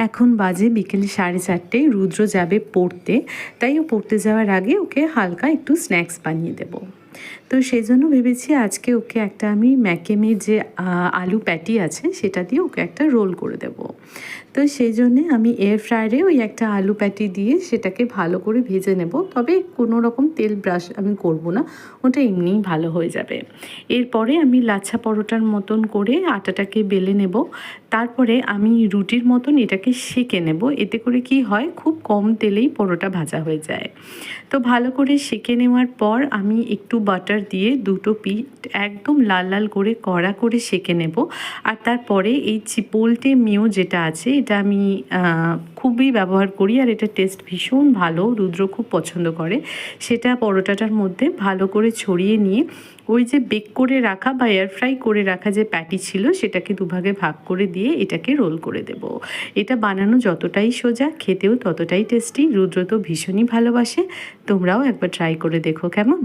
এখন বাজে বিকেল 4:30। রুদ্র যাবে পড়তে, তাই ও পড়তে যাওয়ার আগে ওকে হালকা একটু স্ন্যাক্স বানিয়ে দেবো। তো সেই জন্য ভেবেছি আজকে ওকে একটা আমি ম্যাকেমের যে আলু প্যাটি আছে সেটা দিয়ে ওকে একটা রোল করে দেব। তো সেই জন্যে আমি এয়ার ফ্রায়ারে ওই একটা আলু প্যাটি দিয়ে সেটাকে ভালো করে ভেজে নেব। তবে কোনো রকম তেল ব্রাশ আমি করব না, ওটা এমনিই ভালো হয়ে যাবে। এরপরে আমি লাচ্ছা পরোটার মতন করে আটাটাকে বেলে নেব। তারপরে আমি রুটির মতন এটাকে সেঁকে নেব। এতে করে কি হয়, খুব কম তেলেই পরোটা ভাজা হয়ে যায়। তো ভালো করে সেঁকে নেওয়ার পর আমি একটু বাটার দিয়ে দুটো পিঠ একদম লাল লাল করে কড়া করে সেঁকে নেব। আর তারপরে এই চিপোলটে মেয়ো যেটা আছে এটা আমি খুবই ব্যবহার করি, আর এটা টেস্ট ভীষণ ভালো, রুদ্র খুব পছন্দ করে। সেটা পরোটাটার মধ্যে ভালো করে ছড়িয়ে নিয়ে ওই যে বেক করে রাখা বা এয়ার ফ্রাই করে রাখা যে প্যাটি ছিল সেটাকে দুভাগে ভাগ করে দিয়ে এটাকে রোল করে দেব। এটা বানানো যতটাই সোজা, খেতেও ততটাই টেস্টি। রুদ্র তো ভীষণই ভালোবাসে। তোমরাও একবার ট্রাই করে দেখো কেমন।